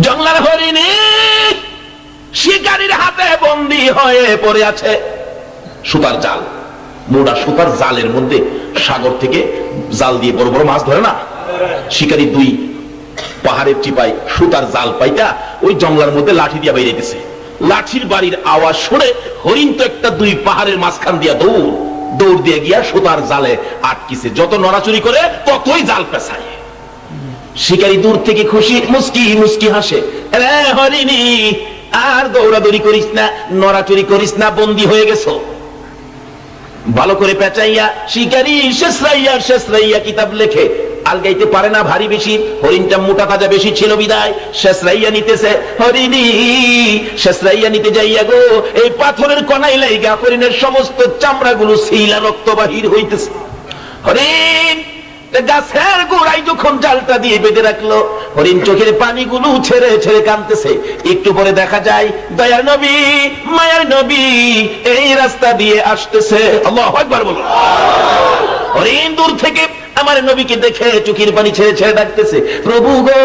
জংলার হরিণী শিকারীর হাতে বন্দী হয়ে পড়ে আছে। সুতার জাল, মোটা সুতার জালের মধ্যে সাগর থেকে জাল দিয়ে বড় বড় মাছ ধরে না, শিকারী দুই পাহাড়ের চিপায় সুতার জাল পাইতা ওই জংলার মধ্যে লাঠি দিয়া বাইরেছে। লাঠির বাড়ির আওয়াজ শুনে হরিণ তো একটা দুই পাহাড়ের মাঝখান দিয়া দৌড় দিয়ে গিয়া সুতার জালে আটকিছে। যত নড়াচুরি করে ততই জাল পেছায়। শিকারী দূর থেকে খুশি মুস্কি মুস্কি হাসে, রে হরিণী আর দৌড়াদৌড়ি করিস না, নড়াচুরি করিস না, বন্দী হয়ে গেছো। ভালো করে পেঁচাইয়া শিকারী শেষরাইয়া কিতাব লেখে, আলগাইতে পারে না ভারী বেশি, হরিণটা মোটা তাজা বেশি ছিল বিদায় শেষরাইয়া নিতেছে। হরিণী শেষরাইয়া নিতে যাইয়া গো এই পাথরের কণাই লাইগা হরিণের সমস্ত চামড়াগুলো ছিলা রক্ত বাহির হইতেছে। হরিণ গাছের গোড়ায় যখন জালটা দিয়ে বেঁধে রাখলো, হরিণ চোখের পানিগুলো ছেড়ে ছেড়ে কাঁদতেছে। একটু পরে দেখা যায় দয়ার নবী মায়ার নবী এই রাস্তা দিয়ে আসতেছে। আল্লাহু আকবার বলো। হরিণ দূর থেকে আমার নবীকে দেখে চোখের পানি ছেড়ে ছেড়ে ডাকতেছে, প্রভু গো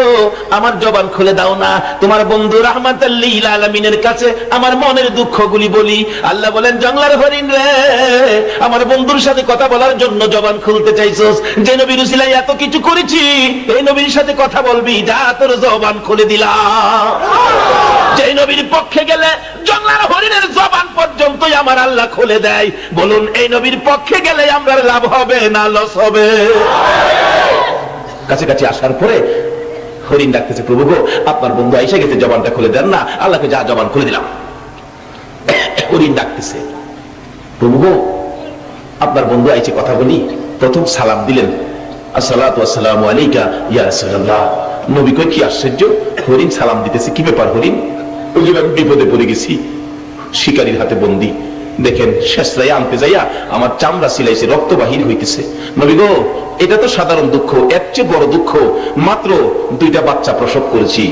আমার জবান খুলে দাও না, তোমার বন্ধু রাহমাতাল লিল আলামিনের কাছে আমার মনের দুঃখগুলি বলি। আল্লাহ বলেন, জংলার হরিণ রে, আমার বন্ধুর সাথে কথা বলার জন্য জবান খুলতে চাইছস, যে নবীর উসিলায় এত কিছু করেছি, এই নবীর সাথে কথা বলবি, যা তোর জবান খুলে দিলাম। যে নবীর পক্ষে গেলে জংলার হরিণের জবান পর্যন্তই আমার আল্লাহ খুলে দেয়। বলুন এই নবীর পক্ষে গেলে আমরা লাভ হবে না লস হবে? কাছাকাছি আসার পরে হরিণ ডাকতেছে, প্রভু গো আপনার বন্ধু আইসা গেছে, জবানটা খুলে দেন না। আল্লাহকে যা জবান খুলে দিলাম। হরিণ ডাকতেছে, প্রভু গো আপনার বন্ধু আইসে কথা বলি। প্রথম সালাম দিলেন, আসসালাতু ওয়াসসালামু আলাইকা ইয়া রাসূলুল্লাহ। নবী কই কি আশ্চর্য, হরিণ সালাম দিতেছে, কি ব্যাপার হরিণ? ওই যে আমি বিপদে পড়ে গেছি, শিকারীর হাতে বন্দী। দেখেন শেষরাইয়া আনতে যাইয়া আমার চামড়া সিলাইছে, রক্ত বাহির হইতেছে। নবী গো এটা তো সাধারণ দুঃখ, এর চেয়ে বড় দুঃখ, মাত্র দুইটা বাচ্চা প্রসব করেছি।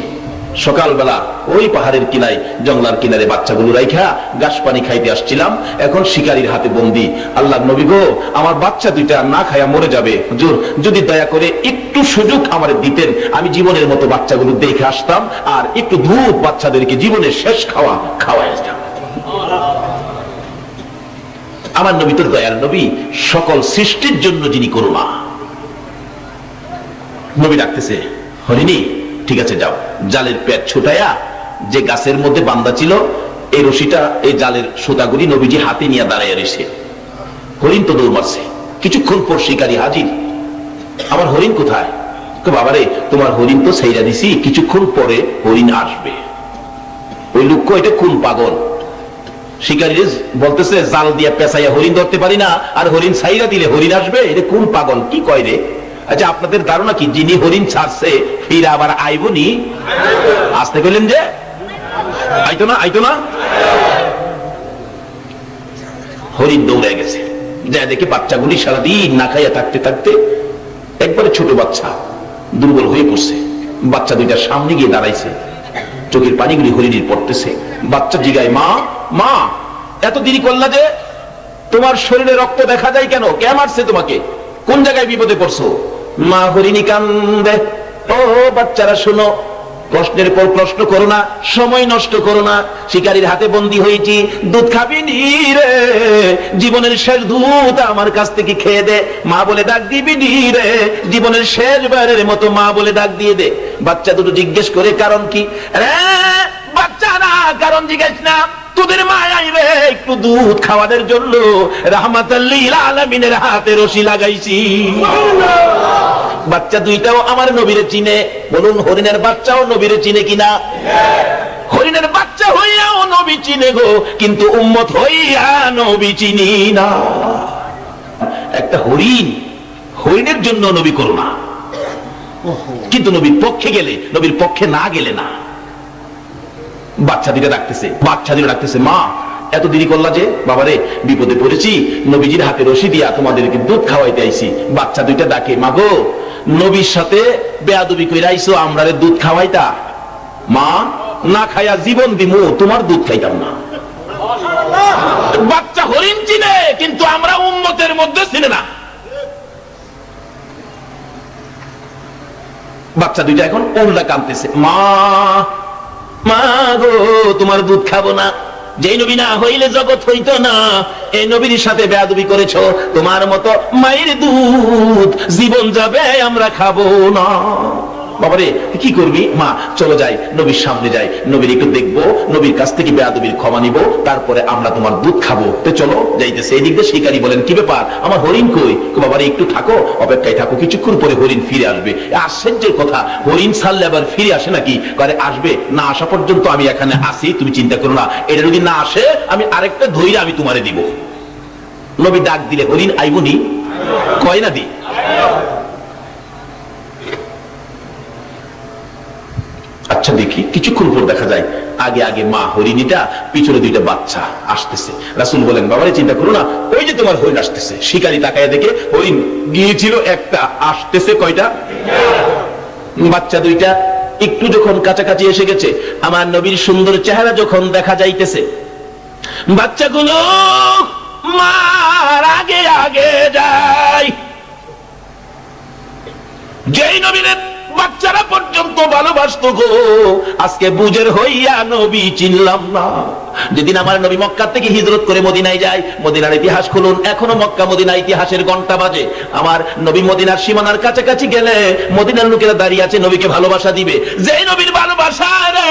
সকালবেলা ওই পাহাড়ের কিনায় জংলার কিনারে বাচ্চাগুলো রাইখা ঘাস পানি খাইতে আসছিলাম, এখন শিকারীর হাতে বন্দী। আল্লাহ নবী গো আমার বাচ্চা দুইটা না খায়া মরে যাবে, হুজুর যদি দয়া করে একটু সুযোগ আমার দিতেন, আমি জীবনের মতো বাচ্চাগুলো দেখে আসতাম, আর একটু দুধ বাচ্চাদেরকে জীবনের শেষ খাওয়াই আসতাম। আমার নবী তোর দয়াল নবী, সকল সৃষ্টির জন্য যিনি করুণা। নবী ডাকতেছে, হরিণী ঠিক আছে যাও, জালের পেট ছুটাইয়া যে গাছের মধ্যে বান্ধা ছিল এই রশিটা, এই জালের সুতাগুলি নবীজি হাতে নিয়ে দাঁড়াইয়া রয়েছে। হরিণ তো দৌড় মারছে। কিছুক্ষণ পর শিকারী হাজির। আমার হরিণ কোথায়? বাবারে তোমার হরিণ তো ছাইরা দিছি, কিছুক্ষণ পরে হরিণ আসবে। ওই লোক এটা কোন পাগল? শিকারী বলতেছে জাল দিয়া পেঁচাইয়া হরিণ ধরতে পারি না, আর হরিণ ছাইরা দিলে হরিণ আসবে? এটা কোন পাগল, কি কয় রে? আচ্ছা আপনাদের ধারণা কি যিনি হরিণ ছাড়ছে ফিরে আবার আইবনি? আসতে গেলেন যে আইতো না। হরিণ দৌড়ে গেছে, যা দেখে বাচ্চাগুলি সারাদিন না খাইয়া থাকতে থাকতে একবারে ছোট বাচ্চা দুর্বল হয়ে পড়ছে। বাচ্চা দুইটা সামনে গিয়ে দাঁড়াইছে, চোখের পানিগুলি হরিণীর পড়তেছে। বাচ্চা জিগায়, মা মা এত দেরি করলা যে? তোমার শরীরে রক্ত দেখা যায় কেন? কে মারছে তোমাকে? কোন জায়গায় বিপদে পড়ছো? মা হরিণী কান্দে। ও বাচ্চারা শোনো, প্রশ্নের পর প্রশ্ন করো না, সময় নষ্ট করো না। শিকারীর হাতে বন্দী হয়েছি, দুধ খাবি নি রে? জীবনের শেষ দুধ আমার কাছ থেকে খেয়ে দে, মা বলে ডাক দিবি নি রে? জীবনের শেষবারের মতো মা বলে ডাক দিয়ে দে। বাচ্চা দুটো জিজ্ঞেস করে কারণ কি? রে বাচ্চা না, কারণ জিজ্ঞেস না, তোদের মা আইবে একটু দুধ খাওয়ানোর জন্য, রাহমাতাল লিল আলামিনের হাতে রশি লাগাইছি। বাচ্চা দুইটাও আমার নবীরে চিনে। বলুন হরিণের বাচ্চাও নবীরে চিনে কিনা? হরিণের বাচ্চা হইয়াও নবী চিনে গো, কিন্তু উম্মত হইয়া নবী চিনি না। একটা হরিণের জন্য নবী করুণা, কিন্তু নবীর পক্ষে গেলে, নবীর পক্ষে না গেলে না। বাচ্চা দুইটা ডাকতেছে, মা এত দেরি করলা যে? বাবারে বিপদে পড়েছি, নবীজির হাতে রশি দিয়া তোমাদেরকে দুধ খাওয়াইতে আইছি। বাচ্চা দুইটা ডাকে, মা গো নবীর সাথে বেয়াদবি কইরা আইছো, আমরারে দুধ খাওয়াইতা? মা না খাইয়া জীবন দিমু, তোমার দুধ খাইতাম না। বাচ্চা হরিণ চিনে, কিন্তু আমরা উম্মতের মধ্যে চিনে না। বাচ্চা দুইটা এখন ওল্লা কাঁদতেছে, মা মা গো তোমার দুধ খাবো না। যেই নবী না হইলে জগৎ হইতো না, এই নবীর সাথে বেয়াদবি করেছো, তোমার মতো মায়ের দুধ জীবন যাবে, আমরা খাবো না। বাবারে কি করবি? মা চলো যাই, নবীর সামনে যাই, নবীর একটু দেখবো, নবীর কাছ থেকে বেয়াদবির ক্ষমা নিব, তারপরে আমরা তোমার দুধ খাবো। তো চলো যাইতেছে। এই দিক দিয়ে শিকারী বলেন, কি ব্যাপার, আমার হরিণ কই? বাবারে একটু থাকো, অপেক্ষায় থাকো, কিছুক্ষণ পরে হরিণ ফিরে আসবে। আশ্চর্যের কথা, হরিণ ছাড়লে আবার ফিরে আসে নাকি? করে আসবে, না আসা পর্যন্ত আমি এখানে আসি, তুমি চিন্তা করো না, এটা যদি না আসে আমি আরেকটা ধৈর্য আমি তোমারে দিব। নবী ডাক দিলে হরিণ আইবনি? কয় না দি। আচ্ছা দেখি, কিছুক্ষণ পর দেখা যায় আগে আগে মা হরিণীটা, পিছনে দুইটা বাচ্চা আসতেছে। রাসূল বলেন, বাবারে চিন্তা করো না, ওই যে তোমার হরিণ আসতেছে। শিকারী তাকায় দেখে হরিণ গিয়েছিল একটা, আসতেছে কয়টা? বাচ্চা দুইটা। একটু যখন কাছাকাছি এসে গেছে, আমার নবীর সুন্দর চেহারা যখন দেখা যাইতেছে, বাচ্চাগুলো মার আগে আগে যায়। যেই নবীর বাচ্চারা পর্যন্ত ভালোবাসত গো, আজকে বুঝের হইয়া নবী চিনলাম না। যেদিন আমার নবী মক্কা থেকে হিজরত করে মদিনায় যায়, মদিনার ইতিহাস খুলুন, এখনো মক্কা মদিনা ইতিহাসের ঘন্টা বাজে। আমার নবী মদিনার সীমানার কাছাকাছি গেলে মদিনার লোকেরা দাঁড়িয়ে আছে নবীকে ভালোবাসা দিবে। যেই নবীর ভালোবাসা রে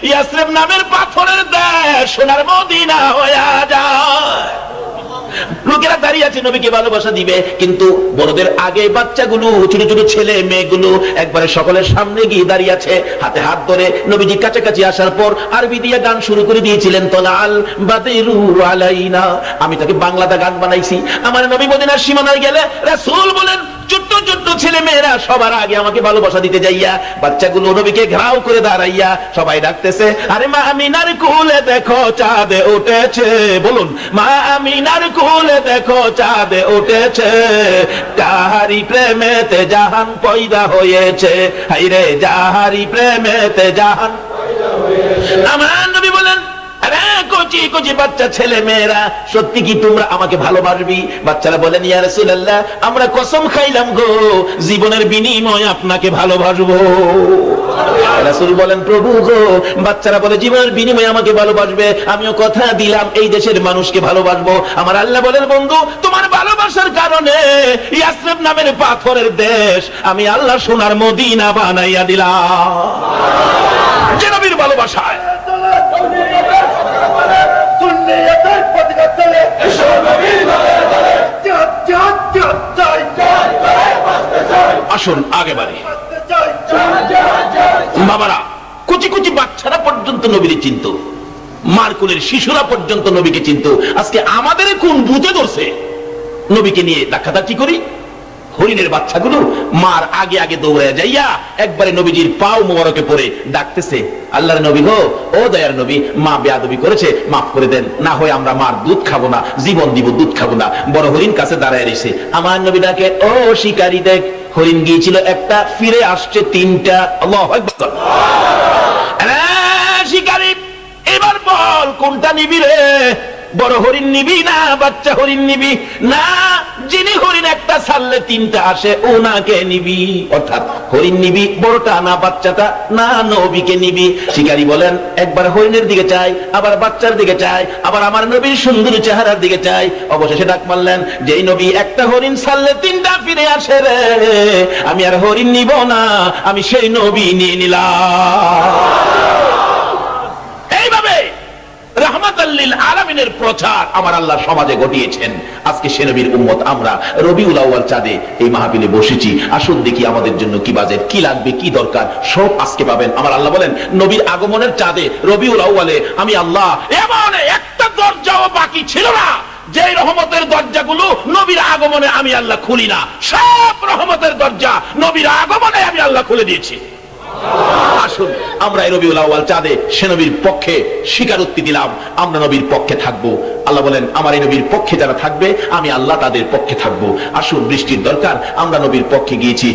ইয়াসরিব নামের পাথরের দেশ সোনার মদিনা হয়ে যায়। লোকেরা দাঁড়িয়ে আছে নবীকে ভালোবাসা দিবে, কিন্তু বড়দের আগে বাচ্চাগুলো, ছোট ছোট ছেলে মেয়েগুলো একবারে সকলের সামনে গিয়ে দাঁড়িয়ে আছে, হাতে হাত ধরে। নবীজি কাছাকাছি আসার পর আরবি দিয়ে গান শুরু করে দিয়েছিলেন, তলাল বাদিরু আলাইনা। আমি তাকে বাংলাতে গান বানাইছি। আমার নবী মদিনার সীমানায় গেলে রাসূল বলেন, ছোট্ট ছোট্ট ছেলে মেয়েরা সবার আগে আমাকে ভালোবাসা দিতে যাইয়া, বাচ্চাগুলো নবীকে ঘেরাও করে দাঁড়াইয়া সবাই ডাকতেছে, আরে মা আমিনার কোলে দেখো চাঁদ উঠেছে। বলুন, মা আমিনার কোলে দেখো চাঁদ উঠেছে, যাহারি প্রেমেতে জাহান পয়দা হয়েছে। হায়রে যাহারি প্রেমেতে জাহান। আমার নবী বলেন, কচি কচি বাচ্চা ছেলে মেয়েরা, সত্যি কি তোমরা আমাকে ভালোবাসবি? বাচ্চারা বলেন, ইয়া রাসূলুল্লাহ, আমরা কসম খাইলাম গো, জীবনের বিনিময়ে আপনাকে ভালোবাসবো। রাসূল বলেন, প্রভু গো। বাচ্চারা বলে, জীবনের বিনিময়ে আমাকে ভালোবাসবে? আমিও কথা দিলাম এই দেশের মানুষকে ভালোবাসবো। আমার আল্লাহ বলেন, বন্ধু তোমার ভালোবাসার কারণে ইয়াসরিব নামের পাথরের দেশ আমি আল্লাহ সোনার মদিনা বানাইয়া দিলাম। যে নবীর ভালোবাসায় আসুন আগে বাড়ি। বাবারা, কুচি কুচি বাচ্চারা পর্যন্ত নবীকে চিনত, মারকুলের শিশুরা পর্যন্ত নবীকে চিনত। আজকে আমাদের কোন ভূতে ধরছে নবীকে নিয়ে ধাক্কাধাক্কি করি? হরিণের বাচ্চাগুলো মার আগে আগে দৌড়ায় যাইয়া একবারে নবীজির পাও মোবারকে পড়ে ডাকতেছে, আল্লাহর নবী গো, ও দয়ার নবী, মা বেয়াদবি করেছে, মাফ করে দেন, না হয় আমরা মার দুধ খাবো না, জীবন দিব, দুধ খাবো না। বড় হরিণ কাছে দাঁড়ায় রয়েছে। আমার নবী ডাকে, ও শিকারী দেখ, হরিণ গিয়েছিল একটা, ফিরে আসছে তিনটা। আল্লাহু আকবার। শিকারী, এবার বল কোনটা নিবি রে? বড় হরিণ নিবি না বাচ্চা হরিণ নিবি? না, যিনি হরিণ একটা ছাড়লে তিনটা আসে ওনাকে নিবি। অর্থাৎ হরিণ নিবি বড়টা না বাচ্চাটা? না, নবীকে নিবি। শিকারী বলেন, একবার হরিণের দিকে চাই, আবার বাচ্চার দিকে চাই, আবার আমার নবীর সুন্দর চেহারার দিকে চাই। অবশেষে ডাক মারলেন, যেই নবী একটা হরিণ ছাড়লে তিনটা ফিরে আসে রে, আমি আর হরিণ নিব না, আমি সেই নবী নিয়ে নিলাম। এইভাবে রাহমাতাল লিল আলামিনের প্রচার আমার আল্লাহ সমাজে ঘটিয়েছেন। আজকে সে নবীর উম্মত আমরা রবিউল আউয়াল চাঁদে এই মাহফিলে বসেছি। আসুন দেখি আমাদের জন্য কি বাজেট, কি লাগবে, কি দরকার, সব আজকে পাবেন। আমার আল্লাহ বলেন, নবীর আগমনের চাঁদে রবিউল আউয়ালে আমি আল্লাহ এমন একটা দরজাও বাকি ছিল না যে রহমতের দরজাগুলো নবীর আগমনে আমি আল্লাহ খুলি না। সব রহমতের দরজা নবীর আগমনে আমি আল্লাহ খুলে দিয়েছি। আসুন আমরা এই রবিউল আউয়াল চাঁদে সে নবীর পক্ষে স্বীকারোক্তি দিলাম, আমরা নবীর পক্ষে থাকবো। আল্লাহ বলেন, আমার এই নবীর পক্ষে যারা থাকবে আমি আল্লাহ তাদের পক্ষে থাকবো। আসুন, বৃষ্টির দরকার, আমরা নবীর পক্ষে গিয়েছি।